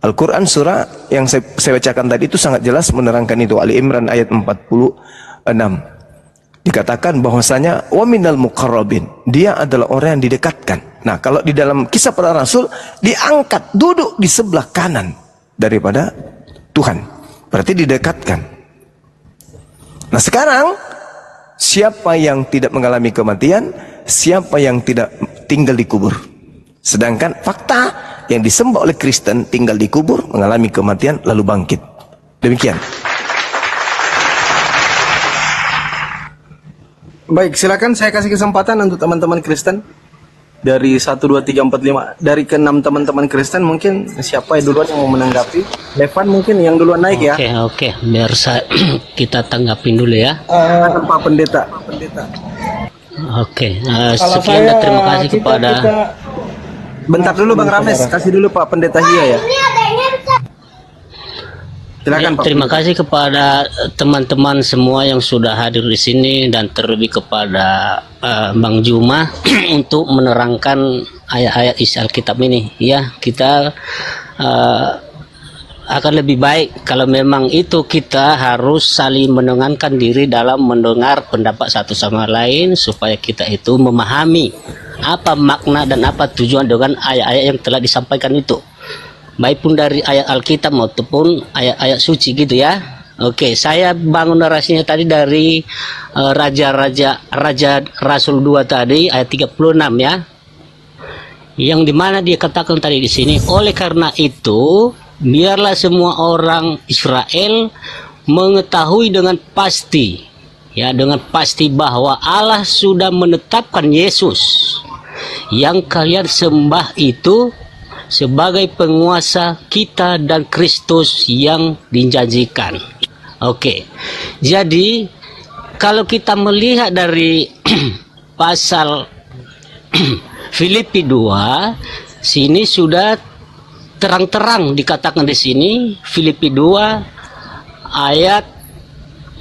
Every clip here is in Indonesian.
Al-Quran surah yang saya bacakan tadi itu sangat jelas menerangkan itu. Ali Imran ayat 46. Dikatakan bahwasanya wa minal muqarrabin, dia adalah orang yang didekatkan. Nah, kalau di dalam kisah para rasul diangkat duduk di sebelah kanan daripada Tuhan, berarti didekatkan. Nah, sekarang siapa yang tidak mengalami kematian, siapa yang tidak tinggal di kubur. Sedangkan fakta yang disembah oleh Kristen tinggal di kubur, mengalami kematian lalu bangkit. Demikian. Baik, silakan saya kasih kesempatan untuk teman-teman Kristen dari 1, 2, 3, 4, 5 dari ke-6 teman-teman Kristen, mungkin siapa yang duluan yang mau menanggapi? Levan mungkin yang duluan naik ya. Oke, biar kita tanggapin dulu ya. Pak Pendeta. Sekian dan terima kasih kepada bentar dulu Bang Rames, kasih dulu Pak Pendeta Hia ya. Silakan, Pak. Terima kasih kepada teman-teman semua yang sudah hadir di sini dan terlebih kepada Bang Juma untuk menerangkan ayat-ayat isi Alkitab ini. Ya, kita akan lebih baik kalau memang itu kita harus saling mendengarkan diri dalam mendengar pendapat satu sama lain supaya kita itu memahami apa makna dan apa tujuan dengan ayat-ayat yang telah disampaikan itu. Baik pun dari ayat Alkitab maupun ayat-ayat suci gitu ya. Oke, saya bangun narasinya tadi dari Raja Rasul 2 tadi ayat 36 ya. Yang dimana dia katakan tadi di sini, oleh karena itu biarlah semua orang Israel mengetahui dengan pasti ya, dengan pasti bahwa Allah sudah menetapkan Yesus yang kalian sembah itu sebagai penguasa kita dan Kristus yang dijanjikan. Oke, jadi kalau kita melihat dari pasal Filipi 2, sini sudah terang-terang dikatakan di sini Filipi 2 ayat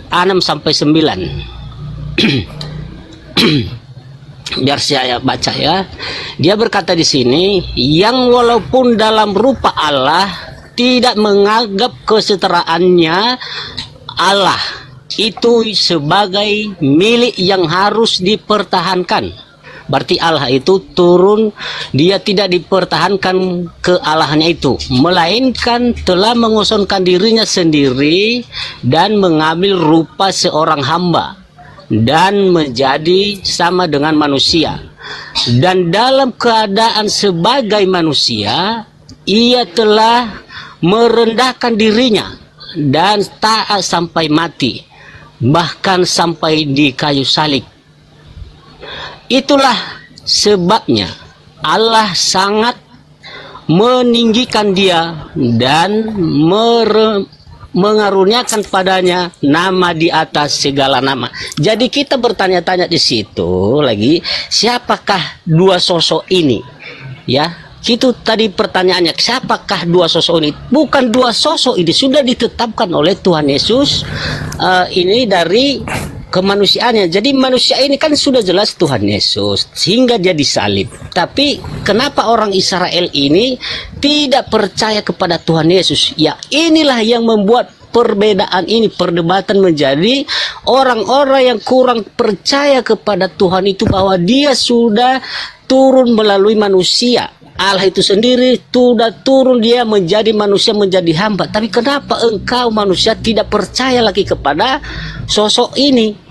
6 sampai 9. Biar saya baca ya. Dia berkata di sini, yang walaupun dalam rupa Allah tidak menganggap kesetaraannya Allah itu sebagai milik yang harus dipertahankan. Berarti Allah itu turun, dia tidak dipertahankan kealahannya itu, melainkan telah mengosongkan dirinya sendiri dan mengambil rupa seorang hamba dan menjadi sama dengan manusia, dan dalam keadaan sebagai manusia ia telah merendahkan dirinya dan taat sampai mati, bahkan sampai di kayu salib. Itulah sebabnya Allah sangat meninggikan dia dan mengaruniakan padanya nama di atas segala nama. Jadi kita bertanya-tanya di situ lagi, siapakah dua sosok ini? Ya, itu tadi pertanyaannya, siapakah dua sosok ini? Bukan dua sosok ini, sudah ditetapkan oleh Tuhan Yesus. Ini dari kemanusiaannya. Jadi manusia ini kan sudah jelas Tuhan Yesus sehingga dia disalib. Tapi kenapa orang Israel ini tidak percaya kepada Tuhan Yesus? Ya, inilah yang membuat perbedaan ini, perdebatan menjadi orang-orang yang kurang percaya kepada Tuhan itu, bahwa dia sudah turun melalui manusia. Allah itu sendiri sudah turun, dia menjadi manusia, menjadi hamba. Tapi kenapa engkau manusia tidak percaya lagi kepada sosok ini?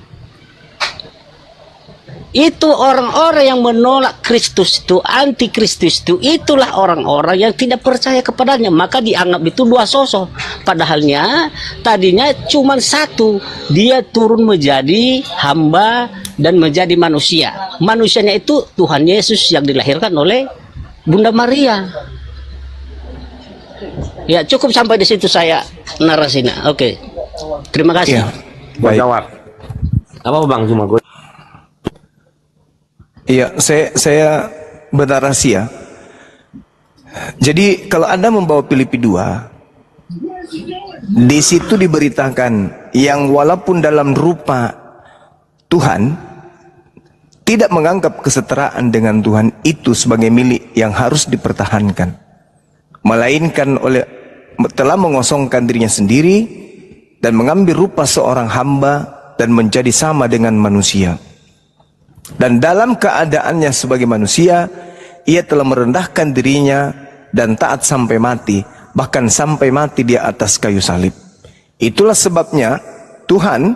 Itu orang-orang yang menolak Kristus itu, anti Kristus itu, itulah orang-orang yang tidak percaya kepadanya. Maka dianggap itu dua sosok. Padahalnya tadinya cuma satu, dia turun menjadi hamba dan menjadi manusia. Manusianya itu Tuhan Yesus yang dilahirkan oleh Bunda Maria. Ya, cukup sampai di situ saya narasinya. Oke, terima kasih. Ya, baik. Apa Bang cuma gue? Iya, saya bernarasi ya. Jadi kalau Anda membawa Filipi 2, di situ diberitakan yang walaupun dalam rupa Tuhan tidak menganggap kesetaraan dengan Tuhan itu sebagai milik yang harus dipertahankan, melainkan telah mengosongkan dirinya sendiri dan mengambil rupa seorang hamba dan menjadi sama dengan manusia. Dan dalam keadaannya sebagai manusia, ia telah merendahkan dirinya dan taat sampai mati, bahkan sampai mati di atas kayu salib. Itulah sebabnya Tuhan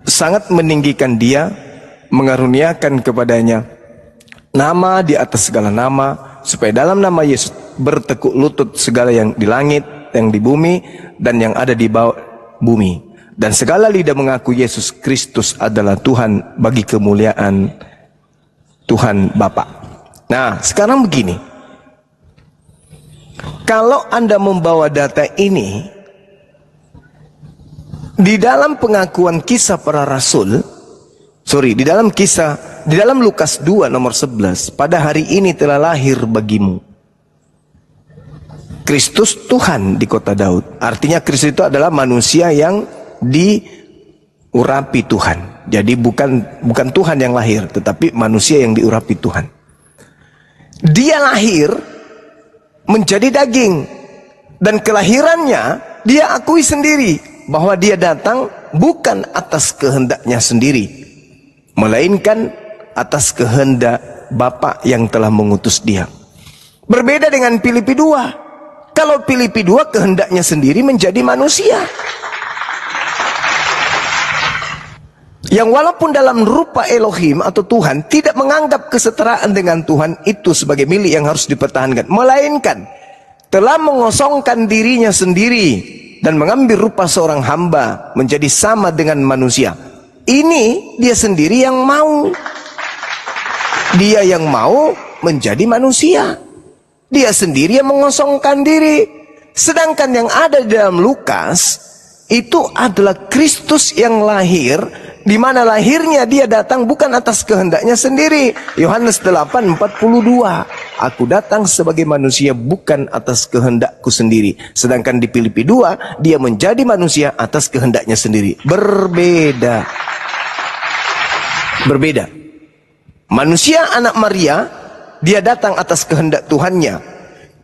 sangat meninggikan dia, mengaruniakan kepadanya nama di atas segala nama, supaya dalam nama Yesus bertekuk lutut segala yang di langit, yang di bumi, dan yang ada di bawah bumi. Dan segala lidah mengaku Yesus Kristus adalah Tuhan bagi kemuliaan Tuhan Bapa. Nah, sekarang begini. Kalau Anda membawa data ini di dalam pengakuan kisah para rasul, di dalam Lukas 2 nomor 11, pada hari ini telah lahir bagimu Kristus Tuhan di kota Daud. Artinya Kristus itu adalah manusia yang diurapi Tuhan. Jadi bukan Tuhan yang lahir, tetapi manusia yang diurapi Tuhan. Dia lahir menjadi daging, dan kelahirannya dia akui sendiri bahwa dia datang bukan atas kehendaknya sendiri, melainkan atas kehendak Bapa yang telah mengutus dia. Berbeda dengan Filipi 2. Kalau Filipi 2 kehendaknya sendiri menjadi manusia, yang walaupun dalam rupa Elohim atau Tuhan, tidak menganggap kesetaraan dengan Tuhan itu sebagai milik yang harus dipertahankan, melainkan telah mengosongkan dirinya sendiri dan mengambil rupa seorang hamba, menjadi sama dengan manusia. Ini dia sendiri yang mau. Dia yang mau menjadi manusia. Dia sendiri yang mengosongkan diri. Sedangkan yang ada di dalam Lukas itu adalah Kristus yang lahir, di mana lahirnya dia datang bukan atas kehendaknya sendiri. Yohanes 8:42. Aku datang sebagai manusia bukan atas kehendakku sendiri. Sedangkan di Filipi 2 dia menjadi manusia atas kehendaknya sendiri. Berbeda. Manusia anak Maria, dia datang atas kehendak Tuhannya.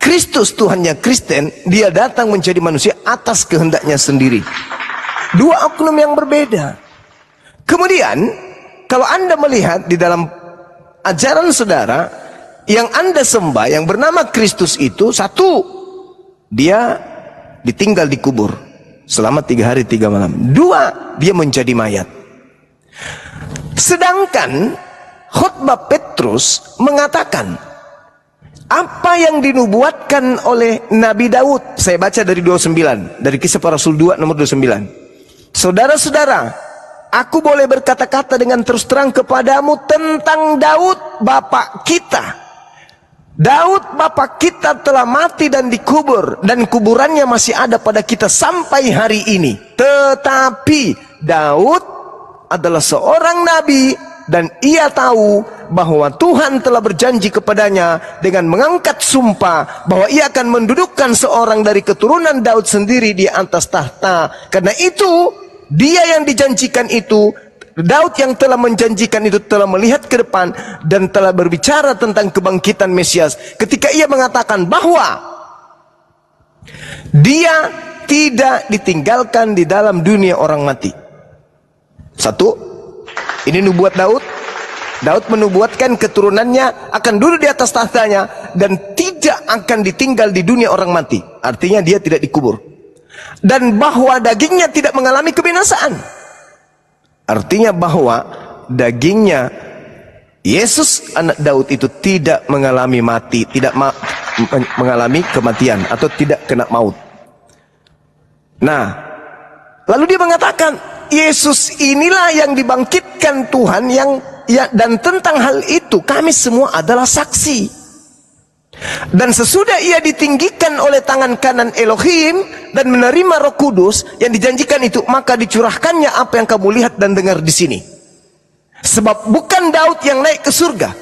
Kristus Tuhannya Kristen, dia datang menjadi manusia atas kehendaknya sendiri. Dua oknum yang berbeda. Kemudian, kalau Anda melihat di dalam ajaran saudara, yang Anda sembah, yang bernama Kristus itu, satu, dia ditinggal di kubur selama 3 hari 3 malam. 2, dia menjadi mayat. Sedangkan khotbah Petrus mengatakan apa yang dinubuatkan oleh Nabi Daud. Saya baca dari 29, dari Kisah Para Rasul 2 nomor 29. Saudara-saudara, aku boleh berkata-kata dengan terus terang kepadamu tentang Daud bapak kita. Daud bapak kita telah mati dan dikubur, dan kuburannya masih ada pada kita sampai hari ini. Tetapi Daud adalah seorang nabi, dan ia tahu bahwa Tuhan telah berjanji kepadanya dengan mengangkat sumpah bahwa ia akan mendudukkan seorang dari keturunan Daud sendiri di atas tahta. Karena itu dia yang dijanjikan itu, Daud yang telah menjanjikan itu, telah melihat ke depan dan telah berbicara tentang kebangkitan Mesias ketika ia mengatakan bahwa dia tidak ditinggalkan di dalam dunia orang mati. Satu, ini nubuat Daud. Daud menubuatkan keturunannya akan duduk di atas tahtanya dan tidak akan ditinggal di dunia orang mati. Artinya dia tidak dikubur. Dan bahwa dagingnya tidak mengalami kebinasaan. Artinya bahwa dagingnya Yesus anak Daud itu tidak mengalami mati, tidak mengalami kematian atau tidak kena maut. Nah, lalu dia mengatakan Yesus inilah yang dibangkitkan Tuhan, dan tentang hal itu kami semua adalah saksi. Dan sesudah ia ditinggikan oleh tangan kanan Elohim dan menerima Roh Kudus yang dijanjikan itu, maka dicurahkannya apa yang kamu lihat dan dengar di sini. Sebab bukan Daud yang naik ke surga,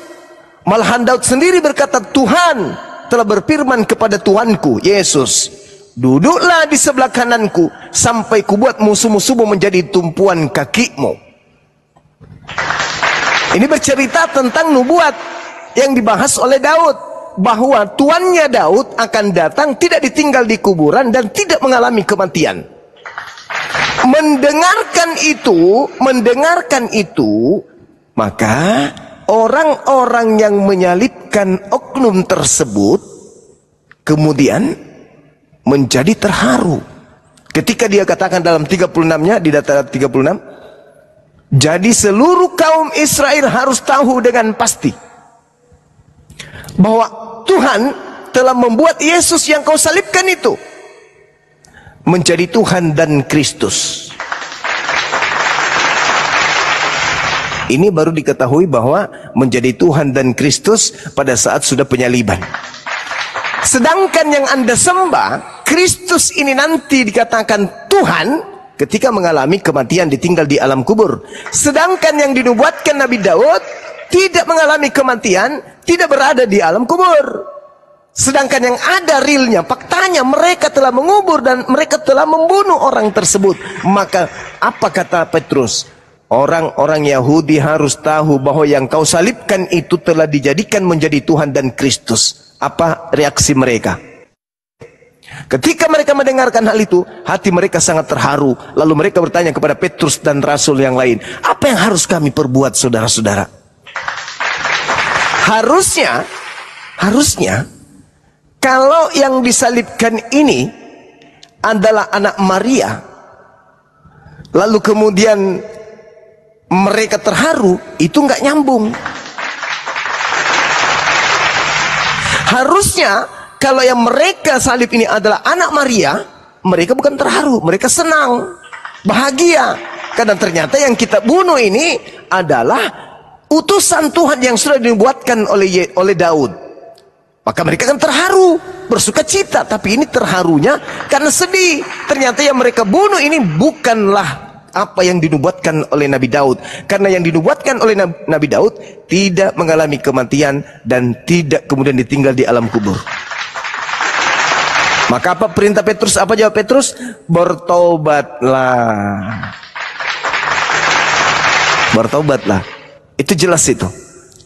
malahan Daud sendiri berkata, Tuhan telah berfirman kepada Tuanku Yesus, duduklah di sebelah kananku sampai kubuat musuh-musuhmu menjadi tumpuan kakimu. Ini bercerita tentang nubuat yang dibahas oleh Daud. bahwa tuannya Daud akan datang, tidak ditinggal di kuburan dan tidak mengalami kematian. Mendengarkan itu, maka orang-orang yang menyalibkan oknum tersebut kemudian menjadi terharu. Ketika dia katakan dalam 36-nya, di data 36, jadi seluruh kaum Israel harus tahu dengan pasti bahwa Tuhan telah membuat Yesus yang kau salibkan itu menjadi Tuhan dan Kristus. Ini baru diketahui bahwa menjadi Tuhan dan Kristus pada saat sudah penyaliban. Sedangkan yang Anda sembah, Kristus ini nanti dikatakan Tuhan ketika mengalami kematian, ditinggal di alam kubur. Sedangkan yang dinubuatkan Nabi Daud tidak mengalami kematian, tidak berada di alam kubur. Sedangkan yang ada realnya, faktanya mereka telah mengubur dan mereka telah membunuh orang tersebut. Maka apa kata Petrus? Orang-orang Yahudi harus tahu bahwa yang kau salibkan itu telah dijadikan menjadi Tuhan dan Kristus. Apa reaksi mereka? Ketika mereka mendengarkan hal itu, hati mereka sangat terharu. Lalu mereka bertanya kepada Petrus dan Rasul yang lain, apa yang harus kami perbuat, saudara-saudara? Harusnya, kalau yang disalibkan ini adalah anak Maria, lalu kemudian mereka terharu, itu nggak nyambung. Harusnya kalau yang mereka salib ini adalah anak Maria, mereka bukan terharu, mereka senang, bahagia, karena ternyata yang kita bunuh ini adalah utusan Tuhan yang sudah dibuatkan oleh Daud. Maka mereka kan terharu, bersuka cita. Tapi ini terharunya karena sedih. Ternyata yang mereka bunuh ini bukanlah apa yang dinubuatkan oleh Nabi Daud. Karena yang dinubuatkan oleh Nabi Daud tidak mengalami kematian dan tidak kemudian ditinggal di alam kubur. Maka apa perintah Petrus? Apa jawab Petrus? Bertobatlah. Bertobatlah. Itu jelas itu.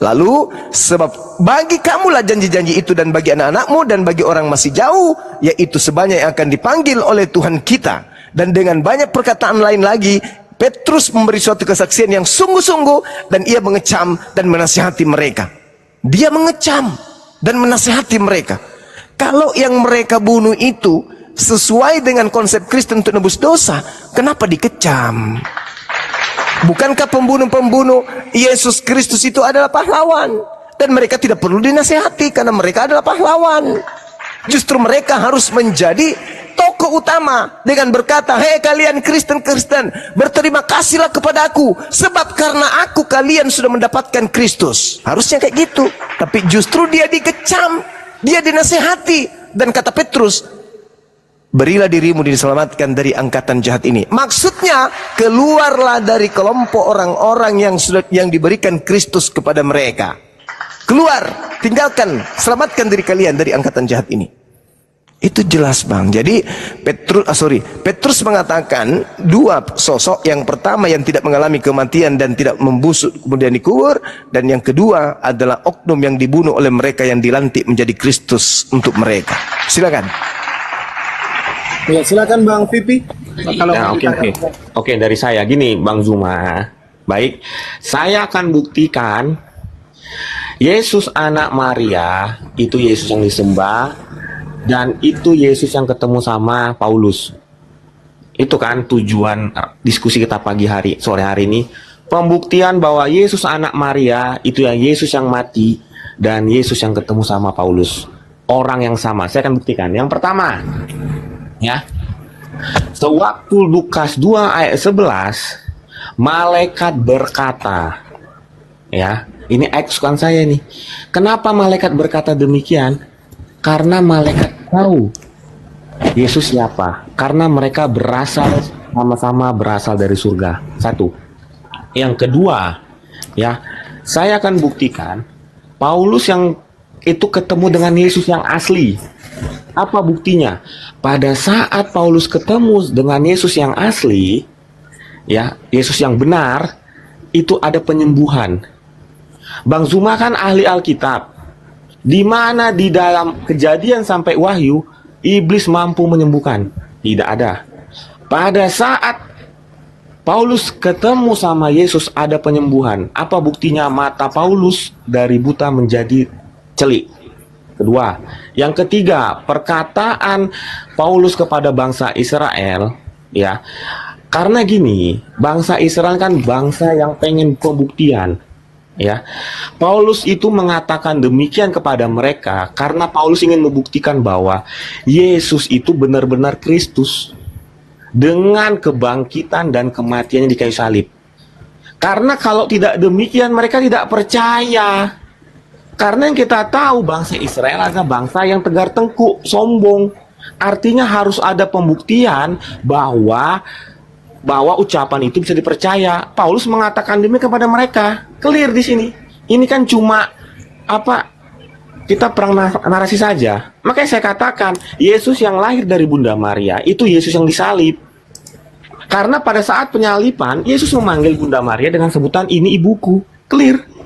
Lalu sebab bagi kamulah janji-janji itu dan bagi anak-anakmu dan bagi orang masih jauh, yaitu sebanyak yang akan dipanggil oleh Tuhan kita. Dan dengan banyak perkataan lain lagi, Petrus memberi suatu kesaksian yang sungguh-sungguh dan ia mengecam dan menasihati mereka. Dia mengecam dan menasihati mereka. Kalau yang mereka bunuh itu sesuai dengan konsep Kristen untuk nebus dosa, kenapa dikecam? Bukankah pembunuh-pembunuh Yesus Kristus itu adalah pahlawan? Dan mereka tidak perlu dinasihati karena mereka adalah pahlawan. Justru mereka harus menjadi tokoh utama dengan berkata, hei kalian Kristen-Kristen, berterima kasihlah kepada aku, sebab karena aku kalian sudah mendapatkan Kristus. Harusnya kayak gitu. Tapi justru dia dikecam, dia dinasihati. Dan kata Petrus, berilah dirimu diselamatkan dari angkatan jahat ini. Maksudnya, keluarlah dari kelompok orang-orang yang diberikan Kristus kepada mereka. Keluar, tinggalkan, selamatkan diri kalian dari angkatan jahat ini. Itu jelas bang. Jadi Petrus mengatakan dua sosok. Yang pertama yang tidak mengalami kematian dan tidak membusuk kemudian dikubur, dan yang kedua adalah oknum yang dibunuh oleh mereka yang dilantik menjadi Kristus untuk mereka. Silakan. Ya, silakan Bang Pipi. Kalau Nah, oke, dari saya gini, Bang Zuma. Baik, saya akan buktikan Yesus anak Maria itu Yesus yang disembah, dan itu Yesus yang ketemu sama Paulus. Itu kan tujuan diskusi kita sore hari ini. Pembuktian bahwa Yesus anak Maria itu yang Yesus yang mati dan Yesus yang ketemu sama Paulus. Orang yang sama. Saya akan buktikan. Yang pertama, ya. Sewaktu Lukas 2 ayat 11, malaikat berkata, ya, ini ayat kesukaan saya nih. Kenapa malaikat berkata demikian? Karena malaikat tahu Yesus siapa. Karena mereka sama-sama berasal dari surga. Satu. Yang kedua, ya, saya akan buktikan Paulus yang itu ketemu dengan Yesus yang asli. Apa buktinya? Pada saat Paulus ketemu dengan Yesus yang asli, ya, Yesus yang benar, itu ada penyembuhan. Bang Zuma kan ahli Alkitab. Di mana di dalam Kejadian sampai Wahyu iblis mampu menyembuhkan? Tidak ada. Pada saat Paulus ketemu sama Yesus ada penyembuhan. Apa buktinya? Mata Paulus dari buta menjadi celik. Kedua, yang ketiga, perkataan Paulus kepada bangsa Israel, ya. Karena gini, bangsa Israel kan bangsa yang pengen pembuktian, ya. Paulus itu mengatakan demikian kepada mereka karena Paulus ingin membuktikan bahwa Yesus itu benar-benar Kristus dengan kebangkitan dan kematiannya di kayu salib. Karena kalau tidak demikian mereka tidak percaya. Karena yang kita tahu bangsa Israel adalah bangsa yang tegar tengkuk, sombong. Artinya harus ada pembuktian bahwa ucapan itu bisa dipercaya. Paulus mengatakan demikian kepada mereka. Clear di sini. Ini kan cuma kita perang narasi saja. Makanya saya katakan Yesus yang lahir dari Bunda Maria itu Yesus yang disalib. Karena pada saat penyalipan Yesus memanggil Bunda Maria dengan sebutan ini ibuku. Clear.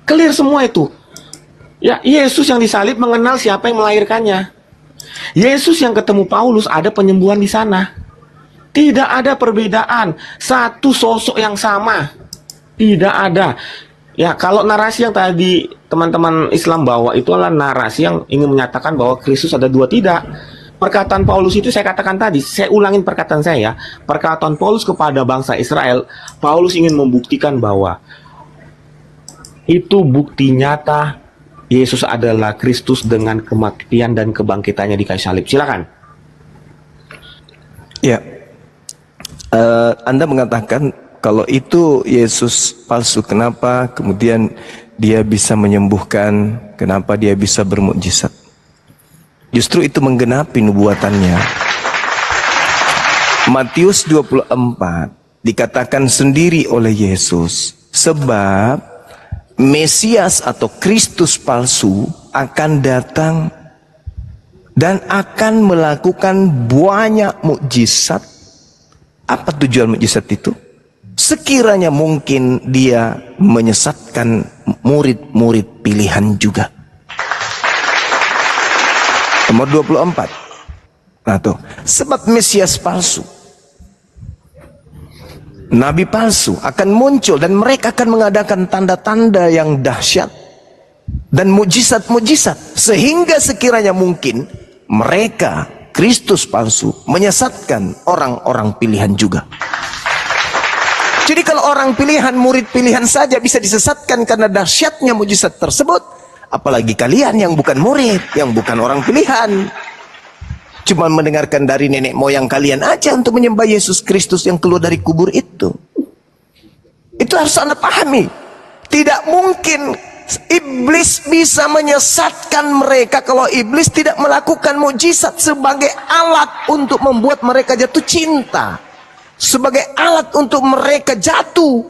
Clear semua itu. Ya, Yesus yang disalib mengenal siapa yang melahirkannya. Yesus yang ketemu Paulus ada penyembuhan di sana. Tidak ada perbedaan. Satu sosok yang sama. Tidak ada. Ya, kalau narasi yang tadi teman-teman Islam bawa itu adalah narasi yang ingin menyatakan bahwa Kristus ada dua, tidak. Perkataan Paulus itu saya katakan tadi, saya ulangin perkataan saya. Perkataan Paulus kepada bangsa Israel, Paulus ingin membuktikan bahwa itu bukti nyata Yesus adalah Kristus dengan kematian dan kebangkitannya di kayu salib. Silakan. Ya, Anda mengatakan kalau itu Yesus palsu, kenapa kemudian dia bisa menyembuhkan, kenapa dia bisa bermukjizat? Justru itu menggenapi nubuatannya. Matius 24 dikatakan sendiri oleh Yesus, sebab Mesias atau Kristus palsu akan datang dan akan melakukan banyak mukjizat. Apa tujuan mukjizat itu? Sekiranya mungkin dia menyesatkan murid-murid pilihan juga. Nomor 24. Nah tuh, sebab Mesias palsu, nabi palsu akan muncul dan mereka akan mengadakan tanda-tanda yang dahsyat dan mujizat-mujizat sehingga sekiranya mungkin mereka Kristus palsu menyesatkan orang-orang pilihan juga. Jadi kalau orang pilihan, murid pilihan saja bisa disesatkan karena dahsyatnya mujizat tersebut, apalagi kalian yang bukan murid, yang bukan orang pilihan. Cuma mendengarkan dari nenek moyang kalian aja untuk menyembah Yesus Kristus yang keluar dari kubur itu. Itu harus Anda pahami. Tidak mungkin iblis bisa menyesatkan mereka kalau iblis tidak melakukan mukjizat sebagai alat untuk membuat mereka jatuh cinta. Sebagai alat untuk mereka jatuh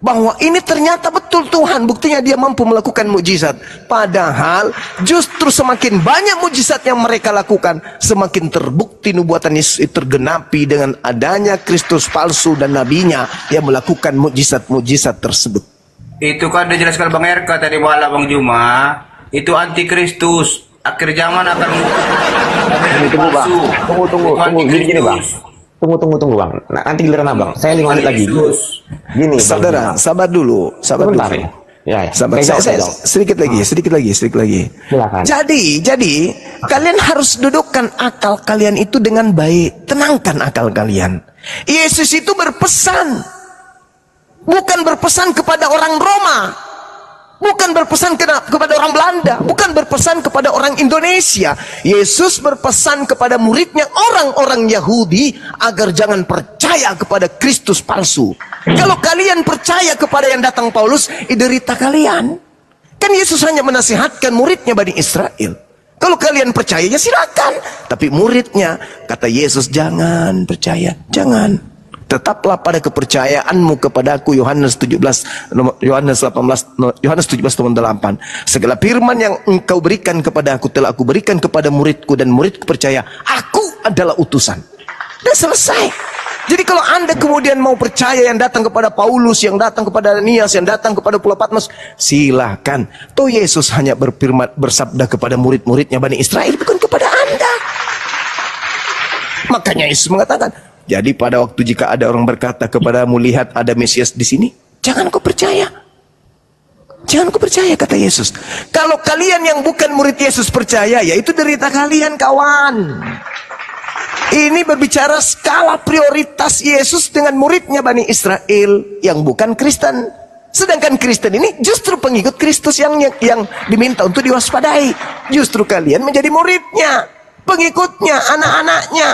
bahwa ini ternyata betul Tuhan, buktinya dia mampu melakukan mukjizat. Padahal justru semakin banyak mukjizat yang mereka lakukan, semakin terbukti nubuatan Yesus tergenapi dengan adanya Kristus palsu dan nabinya yang melakukan mukjizat-mukjizat tersebut. Itu kan dijelaskan Bang RK tadi malam Bang Juma, itu antikristus. Akhir zaman akan Tunggu bang, tunggu gini bang. Tunggu bang. Nah, nanti giliran abang. Saya 5 menit lagi. Gini, saudara, sabar dulu, sabar sebentar dulu. Ya. Sabar, saya sedikit lagi. Silakan. Jadi kalian harus dudukkan akal kalian itu dengan baik. Tenangkan akal kalian. Yesus itu berpesan, bukan berpesan kepada orang Roma, bukan berpesan kepada orang Belanda, bukan berpesan kepada orang Indonesia. Yesus berpesan kepada muridnya orang-orang Yahudi agar jangan percaya kepada Kristus palsu. Kalau kalian percaya kepada yang datang Paulus, derita kalian. Kan Yesus hanya menasihatkan muridnya Bani Israel. Kalau kalian percaya ya silakan, tapi muridnya kata Yesus jangan percaya, jangan. Tetaplah pada kepercayaanmu kepadaku. Yohanes 17 Yohanes 17:8. Segala firman yang engkau berikan kepada aku telah aku berikan kepada muridku dan muridku percaya aku adalah utusan. Dan selesai. Jadi kalau Anda kemudian mau percaya yang datang kepada Paulus, yang datang kepada Ananias, yang datang kepada Pulau Patmos, silakan. Toh Yesus hanya berfirman, bersabda kepada murid-muridnya Bani Israel, bukan kepada Anda. Makanya Yesus mengatakan, jadi pada waktu jika ada orang berkata kepadamu, lihat ada Mesias di sini, jangan kau percaya. Jangan kau percaya, kata Yesus. Kalau kalian yang bukan murid Yesus percaya, ya itu derita kalian, kawan. Ini berbicara skala prioritas Yesus dengan muridnya Bani Israel yang bukan Kristen. Sedangkan Kristen ini justru pengikut Kristus yang diminta untuk diwaspadai. Justru kalian menjadi muridnya, pengikutnya, anak-anaknya.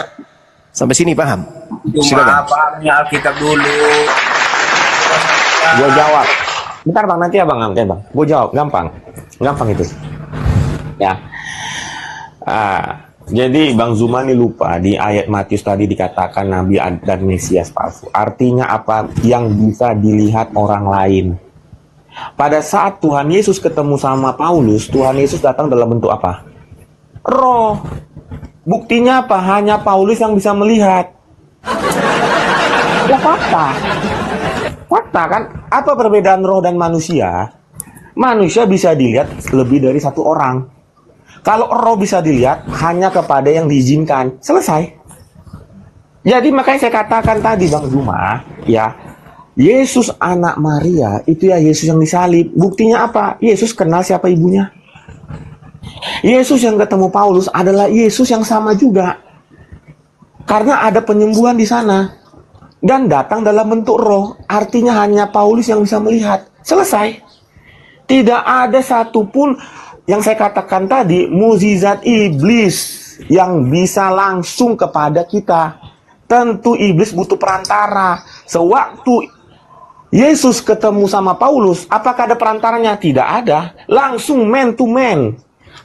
Sampai sini paham? Cuma pahamnya Alkitab dulu. Gue jawab. Bentar bang, nanti abang angkat bang. Gue jawab, gampang itu. Ya. Jadi Bang Zuma ini lupa di ayat Matius tadi dikatakan Nabi dan Mesias palsu. Artinya apa? Yang bisa dilihat orang lain. Pada saat Tuhan Yesus ketemu sama Paulus, Tuhan Yesus datang dalam bentuk apa? Roh. Buktinya apa? Hanya Paulus yang bisa melihat. Ya fakta. Fakta kan? Apa perbedaan roh dan manusia? Manusia bisa dilihat lebih dari satu orang. Kalau roh bisa dilihat hanya kepada yang diizinkan. Selesai. Jadi makanya saya katakan tadi Bang Zuma, ya, Yesus anak Maria itu ya Yesus yang disalib. Buktinya apa? Yesus kenal siapa ibunya. Yesus yang ketemu Paulus adalah Yesus yang sama juga. Karena ada penyembuhan di sana. Dan datang dalam bentuk roh. Artinya hanya Paulus yang bisa melihat. Selesai. Tidak ada satupun yang saya katakan tadi, mukjizat iblis yang bisa langsung kepada kita. Tentu iblis butuh perantara. Sewaktu Yesus ketemu sama Paulus, apakah ada perantaranya? Tidak ada. Langsung man to man.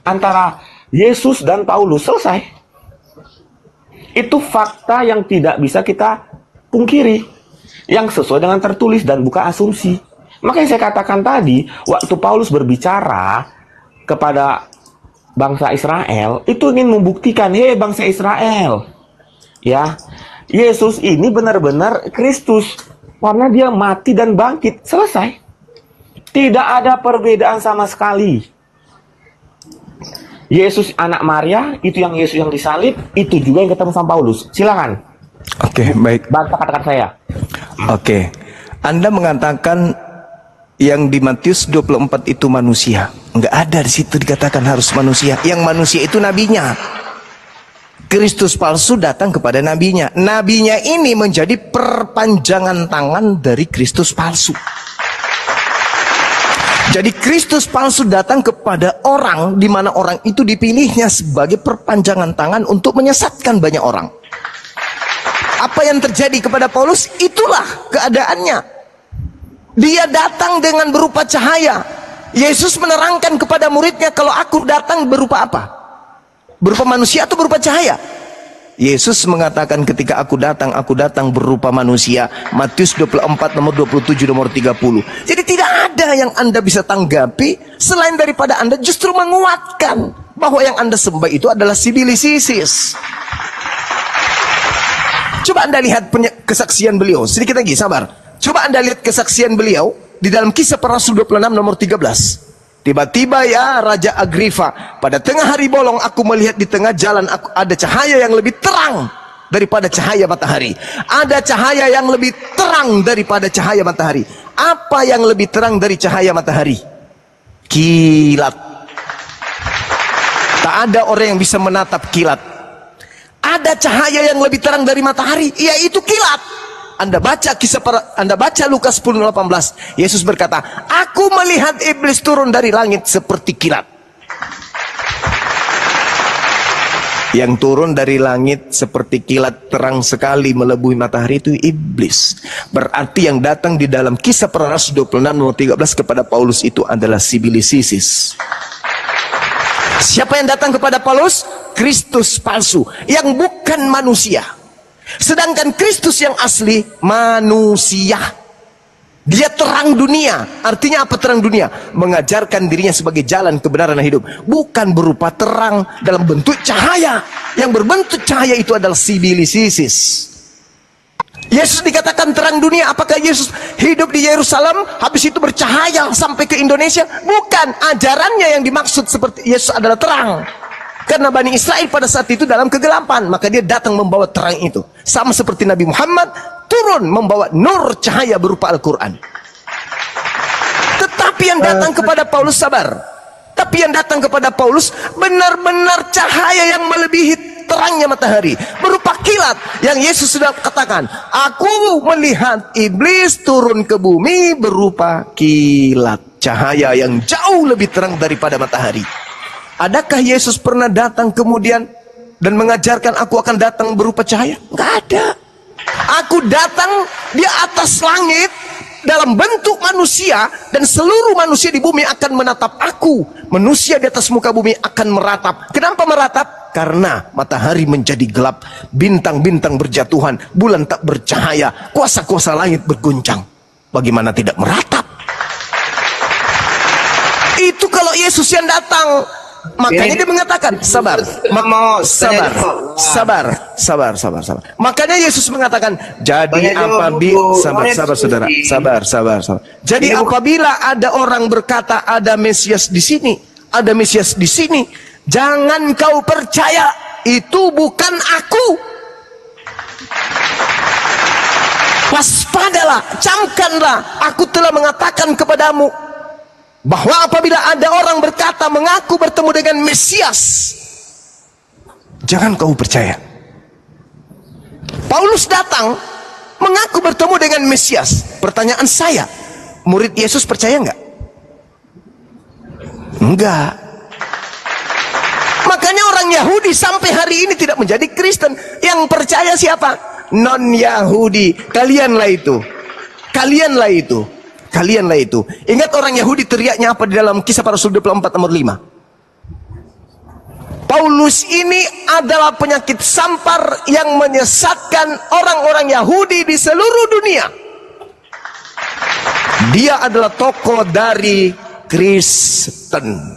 Antara Yesus dan Paulus. Selesai. Itu fakta yang tidak bisa kita pungkiri. Yang sesuai dengan tertulis dan bukan asumsi. Makanya saya katakan tadi, waktu Paulus berbicara kepada bangsa Israel, itu ingin membuktikan, hei bangsa Israel, ya, Yesus ini benar-benar Kristus, karena dia mati dan bangkit. Selesai. Tidak ada perbedaan sama sekali. Yesus anak Maria, itu yang Yesus yang disalib, itu juga yang ketemu sama Paulus. Silakan. Oke, baik. Bantah kata-kata saya. Oke. Anda mengatakan yang di Matius 24 itu manusia. Enggak ada di situ dikatakan harus manusia. Yang manusia itu nabinya. Kristus palsu datang kepada nabinya. Nabinya ini menjadi perpanjangan tangan dari Kristus palsu. Jadi Kristus palsu datang kepada orang di mana orang itu dipilihnya sebagai perpanjangan tangan untuk menyesatkan banyak orang. Apa yang terjadi kepada Paulus? Itulah keadaannya. Dia datang dengan berupa cahaya. Yesus menerangkan kepada muridnya, kalau aku datang berupa apa? Berupa manusia atau berupa cahaya? Yesus mengatakan ketika aku datang berupa manusia. Matius 24 nomor 27 nomor 30. Jadi tidak ada yang Anda bisa tanggapi selain daripada Anda justru menguatkan bahwa yang Anda sembah itu adalah Sibilis Isis. Coba Anda lihat kesaksian beliau. Sedikit lagi, sabar. Coba Anda lihat kesaksian beliau di dalam Kisah Para Rasul 26 nomor 13. Tiba-tiba ya Raja Agripa, pada tengah hari bolong aku melihat di tengah jalan aku ada cahaya yang lebih terang daripada cahaya matahari. Ada cahaya yang lebih terang daripada cahaya matahari. Apa yang lebih terang dari cahaya matahari? Kilat. Tak ada orang yang bisa menatap kilat. Ada cahaya yang lebih terang dari matahari, yaitu kilat. Anda baca Lukas 10:18. Yesus berkata, aku melihat iblis turun dari langit seperti kilat. Yang turun dari langit seperti kilat terang sekali melebihi matahari itu iblis. Berarti yang datang di dalam Kisah Para Rasul 26 nomor 13 kepada Paulus itu adalah Sibilis Isis. Siapa yang datang kepada Paulus? Kristus palsu yang bukan manusia. Sedangkan Kristus yang asli manusia. Dia terang dunia. Artinya apa terang dunia? Mengajarkan dirinya sebagai jalan kebenaran dan hidup. Bukan berupa terang dalam bentuk cahaya. Yang berbentuk cahaya itu adalah Sibilis Isis. Yesus dikatakan terang dunia. Apakah Yesus hidup di Yerusalem habis itu bercahaya sampai ke Indonesia? Bukan. Ajarannya yang dimaksud seperti Yesus adalah terang. Karena Bani Israel pada saat itu dalam kegelapan, maka dia datang membawa terang itu. Sama seperti Nabi Muhammad turun membawa nur cahaya berupa Al-Quran. Tetapi yang datang kepada Paulus, sabar. Tapi yang datang kepada Paulus benar-benar cahaya yang melebihi terangnya matahari, berupa kilat yang Yesus sudah katakan, aku melihat iblis turun ke bumi berupa kilat, cahaya yang jauh lebih terang daripada matahari. Adakah Yesus pernah datang kemudian dan mengajarkan aku akan datang berupa cahaya? Enggak ada. Aku datang di atas langit dalam bentuk manusia, dan seluruh manusia di bumi akan menatap aku. Manusia di atas muka bumi akan meratap. Kenapa meratap? Karena matahari menjadi gelap, bintang-bintang berjatuhan, bulan tak bercahaya, kuasa-kuasa langit berguncang. Bagaimana tidak meratap? Itu kalau Yesus yang datang. Makanya dia mengatakan, sabar. Makanya Yesus mengatakan, jadi apabila, sabar. Jadi apabila ada orang berkata ada Mesias di sini, ada Mesias di sini, jangan kau percaya, itu bukan aku. Waspadalah, camkanlah, aku telah mengatakan kepadamu bahwa apabila ada orang berkata mengaku bertemu dengan Mesias, jangan kau percaya. Paulus datang mengaku bertemu dengan Mesias. Pertanyaan saya, murid Yesus percaya enggak? Enggak. Makanya orang Yahudi sampai hari ini tidak menjadi Kristen. Yang percaya siapa? Non-Yahudi. Kalianlah itu. Kalianlah itu. Ingat orang Yahudi teriaknya apa di dalam Kisah Para Rasul 24 nomor 5? Paulus ini adalah penyakit sampar yang menyesatkan orang-orang Yahudi di seluruh dunia. Dia adalah tokoh dari Kristen.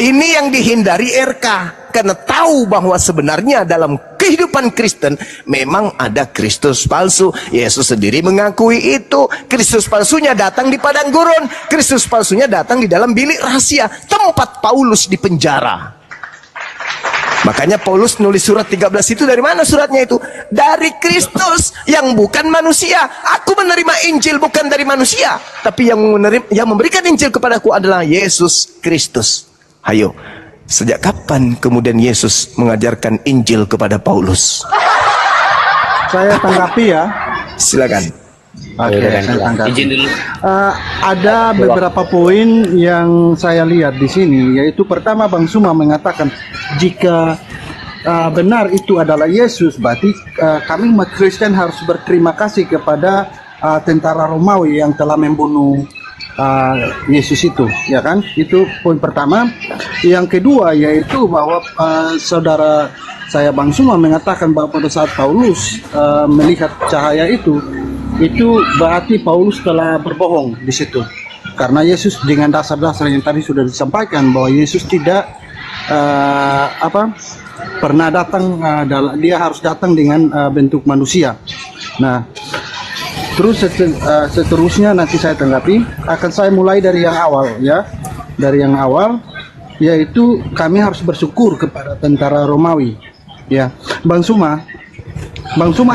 Ini yang dihindari RK, karena tahu bahwa sebenarnya dalam kehidupan Kristen memang ada Kristus palsu. Yesus sendiri mengakui itu. Kristus palsunya datang di padang gurun, Kristus palsunya datang di dalam bilik rahasia, tempat Paulus di penjara. Makanya Paulus nulis surat 13 itu dari mana suratnya itu? Dari Kristus yang bukan manusia. Aku menerima Injil bukan dari manusia, tapi yang memberikan Injil kepadaku adalah Yesus Kristus. Hayo, sejak kapan kemudian Yesus mengajarkan Injil kepada Paulus? Saya tanggapi ya. Silakan. Oke, saya tanggapi. Ada beberapa poin yang saya lihat di sini, yaitu pertama Bang Suma mengatakan jika benar itu adalah Yesus, berarti kami umat Kristen harus berterima kasih kepada tentara Romawi yang telah membunuh Yesus itu, ya kan? Itu poin pertama. Yang kedua yaitu bahwa saudara saya Bang Suma mengatakan bahwa pada saat Paulus melihat cahaya itu berarti Paulus telah berbohong di situ, karena Yesus dengan dasar-dasar yang tadi sudah disampaikan bahwa Yesus tidak pernah datang, dia harus datang dengan bentuk manusia. Nah, terus seterusnya nanti saya tanggapi. Akan saya mulai dari yang awal ya. Dari yang awal yaitu kami harus bersyukur kepada tentara Romawi. Ya, Bang Suma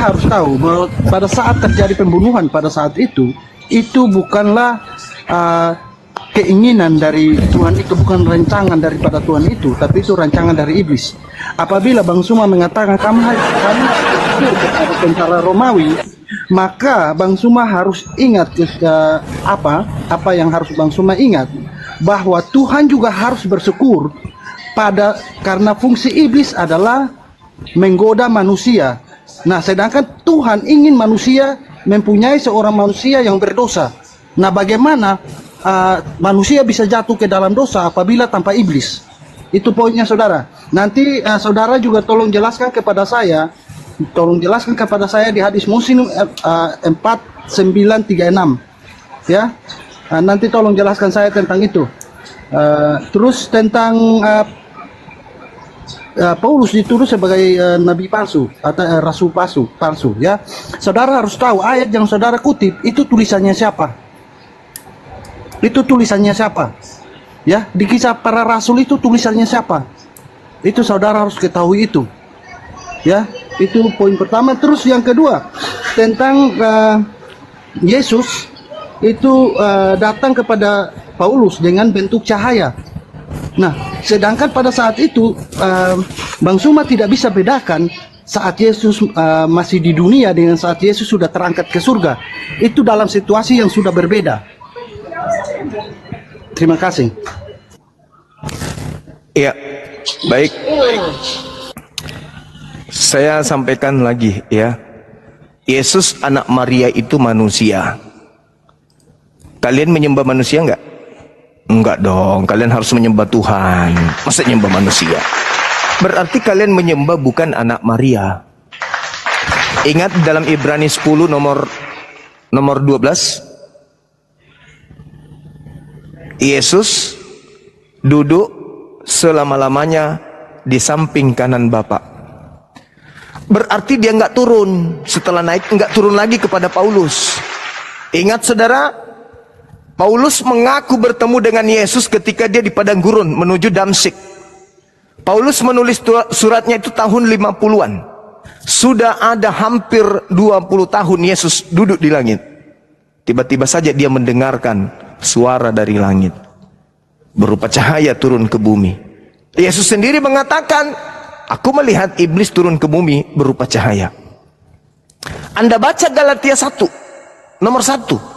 harus tahu bahwa pada saat terjadi pembunuhan pada saat itu bukanlah keinginan dari Tuhan, itu bukan rancangan daripada Tuhan itu, tapi itu rancangan dari iblis. Apabila Bang Suma mengatakan kami bersyukur kepada tentara Romawi, maka Bang Suma harus ingat apa yang harus Bang Suma ingat, bahwa Tuhan juga harus bersyukur karena fungsi iblis adalah menggoda manusia. Nah, sedangkan Tuhan ingin manusia mempunyai seorang manusia yang berdosa. Nah, bagaimana manusia bisa jatuh ke dalam dosa apabila tanpa iblis? Itu poinnya, saudara. Nanti saudara juga tolong jelaskan kepada saya di hadis Muslim 4936 ya. Nanti tolong jelaskan saya tentang itu. Terus tentang Paulus dituduh sebagai nabi palsu atau rasul palsu ya. Saudara harus tahu ayat yang saudara kutip itu tulisannya siapa? Itu tulisannya siapa? Ya, di Kisah Para Rasul itu tulisannya siapa? Itu saudara harus ketahui itu. Ya, itu poin pertama. Terus yang kedua tentang Yesus itu datang kepada Paulus dengan bentuk cahaya. Nah, sedangkan pada saat itu Bang Suma tidak bisa bedakan saat Yesus masih di dunia dengan saat Yesus sudah terangkat ke surga. Itu dalam situasi yang sudah berbeda. Terima kasih. Ya, baik. Saya sampaikan lagi ya. Yesus anak Maria itu manusia. Kalian menyembah manusia enggak? Enggak dong, kalian harus menyembah Tuhan. Masa menyembah manusia? Berarti kalian menyembah bukan anak Maria. Ingat dalam Ibrani 10 nomor 12. Yesus duduk selama-lamanya di samping kanan Bapa. Berarti dia enggak turun. Setelah naik enggak turun lagi kepada Paulus. Ingat saudara, Paulus mengaku bertemu dengan Yesus ketika dia di padang gurun menuju Damsyik. Paulus menulis suratnya itu tahun 50-an. Sudah ada hampir 20 tahun Yesus duduk di langit. Tiba-tiba saja dia mendengarkan suara dari langit berupa cahaya turun ke bumi. Yesus sendiri mengatakan, aku melihat iblis turun ke bumi berupa cahaya. Anda baca Galatia 1 nomor 1.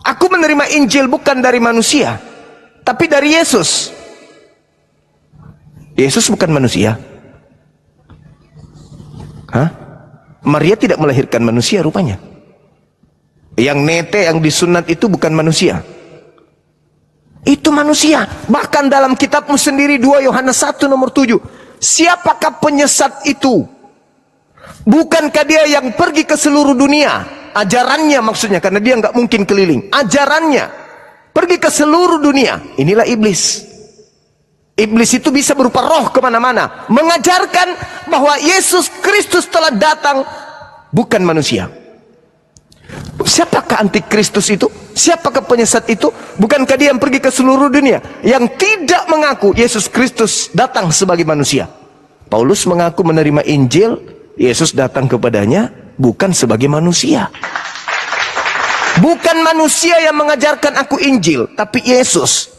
Aku menerima Injil bukan dari manusia, tapi dari Yesus. Yesus bukan manusia. Hah? Maria tidak melahirkan manusia rupanya. Yang nete, yang disunat itu bukan manusia. Itu manusia. Bahkan dalam kitabmu sendiri 2 Yohanes 1 nomor 7. Siapakah penyesat itu? Bukankah dia yang pergi ke seluruh dunia? Ajarannya maksudnya, karena dia nggak mungkin keliling. Ajarannya pergi ke seluruh dunia. Inilah iblis. Iblis itu bisa berupa roh kemana-mana, mengajarkan bahwa Yesus Kristus telah datang bukan manusia. Siapakah antikristus itu? Siapakah penyesat itu? Bukankah dia yang pergi ke seluruh dunia, yang tidak mengaku Yesus Kristus datang sebagai manusia? Paulus mengaku menerima Injil, Yesus datang kepadanya bukan sebagai manusia. Bukan manusia yang mengajarkan aku Injil, tapi Yesus.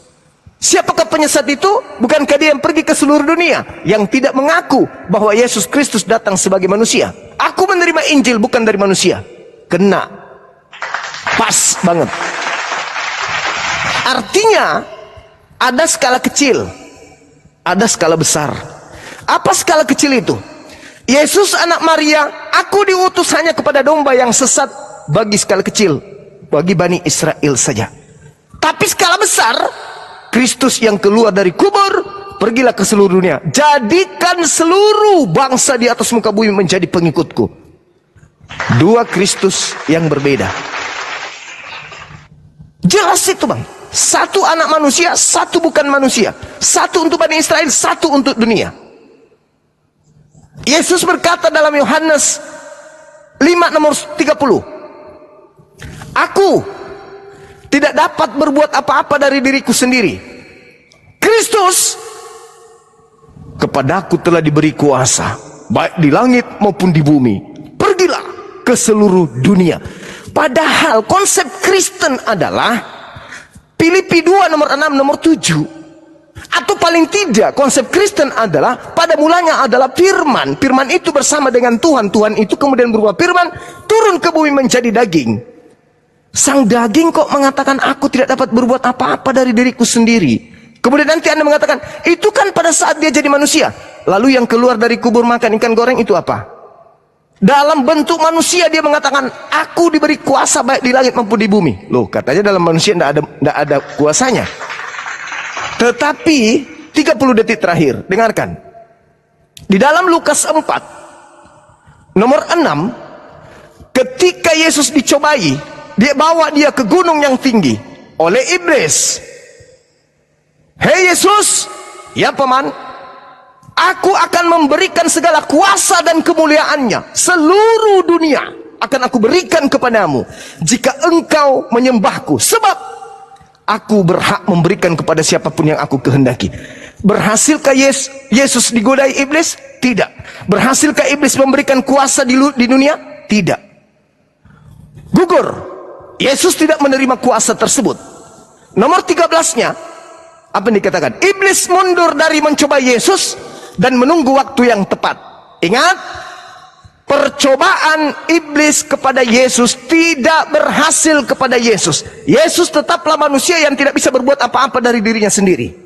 Siapakah penyesat itu? Bukankah dia yang pergi ke seluruh dunia, yang tidak mengaku bahwa Yesus Kristus datang sebagai manusia? Aku menerima Injil bukan dari manusia. Kena. Pas banget. Artinya ada skala kecil, ada skala besar. Apa skala kecil itu? Yesus anak Maria, aku diutus hanya kepada domba yang sesat bagi skala kecil, bagi Bani Israel saja. Tapi skala besar, Kristus yang keluar dari kubur, pergilah ke seluruh dunia. Jadikan seluruh bangsa di atas muka bumi menjadi pengikutku. Dua Kristus yang berbeda. Jelas itu bang. Satu anak manusia, satu bukan manusia. Satu untuk Bani Israel, satu untuk dunia. Yesus berkata dalam Yohanes 5 nomor 30. Aku tidak dapat berbuat apa-apa dari diriku sendiri. Kristus, kepadaku telah diberi kuasa, baik di langit maupun di bumi. Pergilah ke seluruh dunia. Padahal konsep Kristen adalah Filipi 2 nomor 6 nomor 7. Atau paling tidak konsep Kristen adalah pada mulanya adalah firman. Firman itu bersama dengan Tuhan. Tuhan itu kemudian berubah firman, turun ke bumi menjadi daging. Sang daging kok mengatakan aku tidak dapat berbuat apa-apa dari diriku sendiri. Kemudian nanti Anda mengatakan itu kan pada saat dia jadi manusia. Lalu yang keluar dari kubur makan ikan goreng itu apa? Dalam bentuk manusia dia mengatakan aku diberi kuasa baik di langit maupun di bumi. Loh, katanya dalam manusia tidak ada kuasanya. Tetapi 30 detik terakhir, dengarkan. Di dalam Lukas 4 nomor 6, ketika Yesus dicobai, dia bawa dia ke gunung yang tinggi oleh iblis. Hei Yesus, ya paman, Aku akan memberikan segala kuasa dan kemuliaannya. Seluruh dunia akan aku berikan kepadamu jika engkau menyembahku. Sebab aku berhak memberikan kepada siapapun yang aku kehendaki. Berhasilkah Yesus digodai iblis? Tidak. Berhasilkah iblis memberikan kuasa di dunia? Tidak. Gugur. Yesus tidak menerima kuasa tersebut. Nomor 13-nya, apa yang dikatakan? Iblis mundur dari mencoba Yesus dan menunggu waktu yang tepat. Ingat, percobaan iblis kepada Yesus tidak berhasil kepada Yesus. Yesus tetaplah manusia yang tidak bisa berbuat apa-apa dari dirinya sendiri.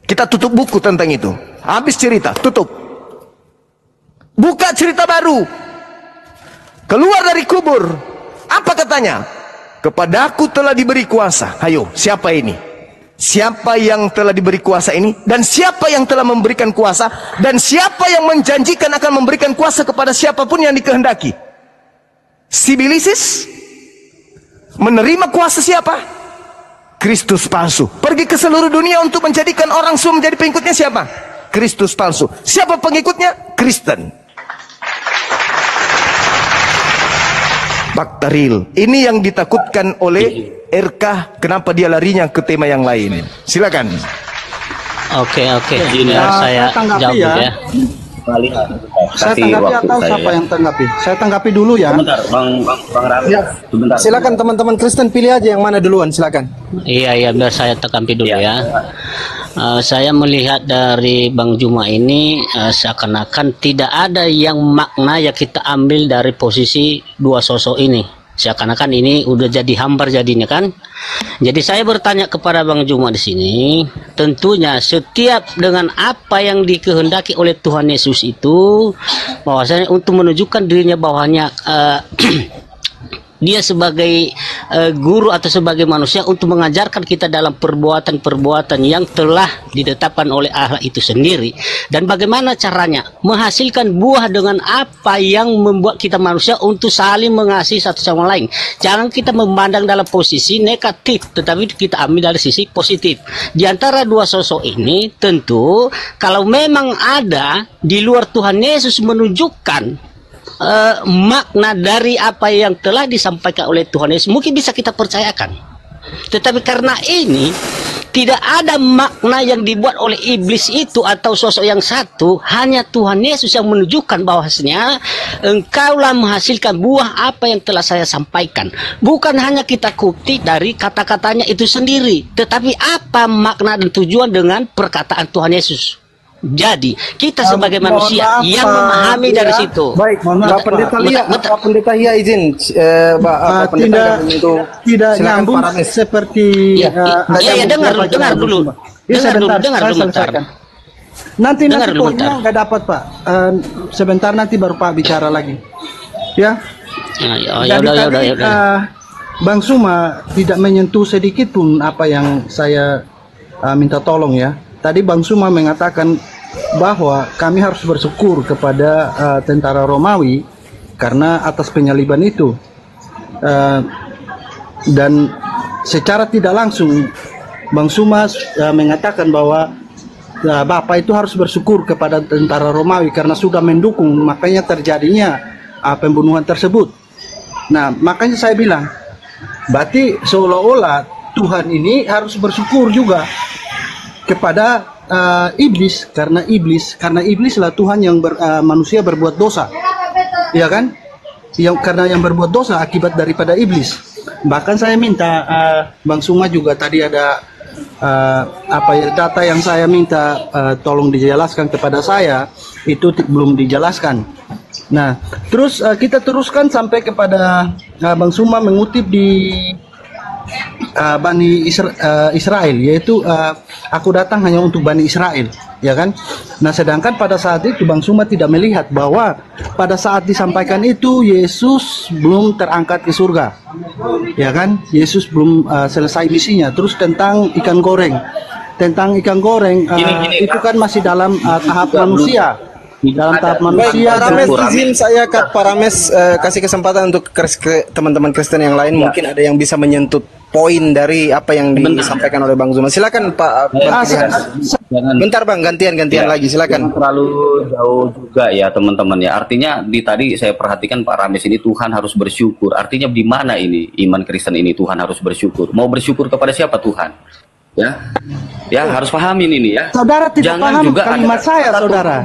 Kita tutup buku tentang itu. Habis cerita, tutup. Buka cerita baru. Keluar dari kubur. Apa katanya? Kepadaku telah diberi kuasa. Hayo, siapa ini? Siapa yang telah diberi kuasa ini? Dan siapa yang telah memberikan kuasa? Dan siapa yang menjanjikan akan memberikan kuasa kepada siapapun yang dikehendaki? Si Bilisis menerima kuasa siapa? Kristus palsu. Pergi ke seluruh dunia untuk menjadikan orang semua menjadi pengikutnya siapa? Kristus palsu. Siapa pengikutnya? Kristen. Baktaril. Ini yang ditakutkan oleh RK. Kenapa dia larinya ke tema yang lain? Silakan. Oke. Biar saya jawab ya. Saya tanggapi atau siapa yang tanggapi? Saya tanggapi dulu ya. Sebentar, Bang Rami. Ya. Sebentar. Silakan teman-teman Kristen, pilih aja yang mana duluan, silakan. Iya, biar saya tanggapi dulu ya. Saya melihat dari Bang Juma ini seakan-akan tidak ada yang makna yang kita ambil dari posisi dua sosok ini. Seakan-akan ini udah jadi hambar jadinya kan. Jadi saya bertanya kepada Bang Juma di sini, tentunya setiap dengan apa yang dikehendaki oleh Tuhan Yesus itu, bahwasanya untuk menunjukkan dirinya bahwanya dia sebagai guru atau sebagai manusia untuk mengajarkan kita dalam perbuatan-perbuatan yang telah ditetapkan oleh Allah itu sendiri, dan bagaimana caranya menghasilkan buah dengan apa yang membuat kita manusia untuk saling mengasihi satu sama lain. Jangan kita memandang dalam posisi negatif, tetapi kita ambil dari sisi positif. Di antara dua sosok ini tentu kalau memang ada di luar Tuhan Yesus menunjukkan makna dari apa yang telah disampaikan oleh Tuhan Yesus, mungkin bisa kita percayakan. Tetapi karena ini tidak ada makna yang dibuat oleh iblis itu atau sosok yang satu, hanya Tuhan Yesus yang menunjukkan bahwasanya engkaulah menghasilkan buah apa yang telah saya sampaikan. Bukan hanya kita kutip dari kata-katanya itu sendiri, tetapi apa makna dan tujuan dengan perkataan Tuhan Yesus. Jadi kita sebagai manusia yang memahami dari situ. Baik, Pak Pendeta Lia, Pak Pendeta Lia izin, Pak Pendeta tidak nyambung seperti dengar dulu. Nanti poinnya nggak dapat Pak. Sebentar nanti baru Pak bicara lagi. Ya. Jadi tadi Bang Suma tidak menyentuh sedikit pun apa yang saya minta tolong ya. Tadi Bang Suma mengatakan bahwa kami harus bersyukur kepada tentara Romawi karena atas penyaliban itu, dan secara tidak langsung Bang Suma mengatakan bahwa Bapak itu harus bersyukur kepada tentara Romawi karena sudah mendukung, makanya terjadinya pembunuhan tersebut. Nah, makanya saya bilang berarti seolah-olah Tuhan ini harus bersyukur juga kepada iblis karena iblislah Tuhan yang manusia berbuat dosa, ya kan? Karena yang berbuat dosa akibat daripada iblis. Bahkan saya minta Bang Suma juga tadi ada data yang saya minta tolong dijelaskan kepada saya itu belum dijelaskan. Nah, terus kita teruskan sampai kepada Bang Suma mengutip di Bani Israel, yaitu aku datang hanya untuk Bani Israel, ya kan? Nah, sedangkan pada saat itu Bang Suma tidak melihat bahwa pada saat disampaikan itu Yesus belum terangkat ke surga, ya kan? Yesus belum selesai misinya. Terus tentang ikan goreng, itu kan masih dalam tahap manusia. di dalam tahap Baik, manusia. Pak Rames, dan- izin saya Pak Rames kasih kesempatan untuk teman-teman Kristen yang lain, mungkin ada yang bisa menyentuh poin dari apa yang disampaikan oleh Bang Zuma. Silakan Pak. Jangan Bentar Bang, gantian lagi, silakan. jangan terlalu jauh juga ya teman-teman ya. Artinya tadi saya perhatikan Pak Rames ini Tuhan harus bersyukur. Artinya di mana ini iman Kristen ini Tuhan harus bersyukur. Mau bersyukur kepada siapa Tuhan? Ya harus pahamin ini ya. Saudara tidak Jangan paham juga kalimat ada saya, kata saudara.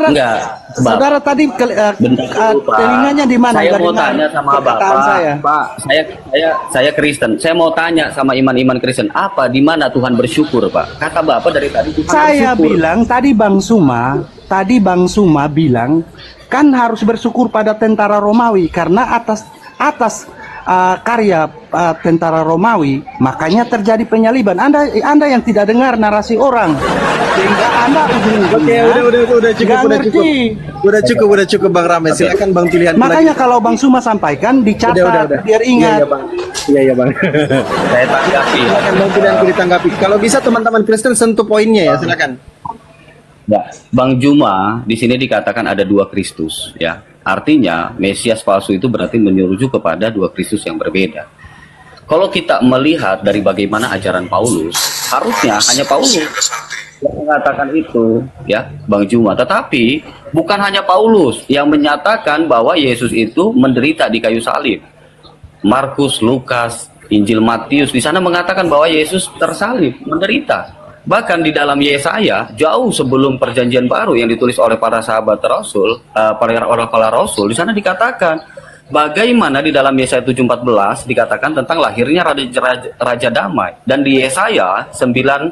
Enggak, Bang. Saudara tadi Bentar dulu, Pak. telinganya di mana? Saya Dari mau mana tanya sama perkataan Bapak. saya. Pak, saya Kristen. Saya mau tanya sama iman-iman Kristen, apa di mana Tuhan bersyukur, Pak? Kata Bapak dari tadi Tuhan Saya bersyukur. bilang tadi Bang Suma bilang kan harus bersyukur pada tentara Romawi karena atas karya tentara Romawi makanya terjadi penyaliban. Anda yang tidak dengar narasi orang sehingga Anda Udah cukup. Udah cukup Bang Rames. Silakan Bang pilihan makanya kalau Bang Suma sampaikan dicatat biar ingat. Iya Bang. Saya tanggapi. Silakan Bang pilihanku ditanggapi. Kalau bisa teman-teman Kristen sentuh poinnya ya, silakan. Ya, Bang Juma di sini dikatakan ada dua Kristus, ya. Artinya Mesias palsu itu berarti menyuruh kepada dua Kristus yang berbeda. Kalau kita melihat dari bagaimana ajaran Paulus, harusnya hanya Paulus yang mengatakan itu, ya, Bang Juma. Tetapi bukan hanya Paulus yang menyatakan bahwa Yesus itu menderita di kayu salib. Markus, Lukas, Injil Matius di sana mengatakan bahwa Yesus tersalib, menderita. Bahkan di dalam Yesaya, jauh sebelum perjanjian baru yang ditulis oleh para sahabat Rasul, para Rasul, di sana dikatakan bagaimana di dalam Yesaya 7:14 dikatakan tentang lahirnya Raja Damai. Dan di Yesaya 9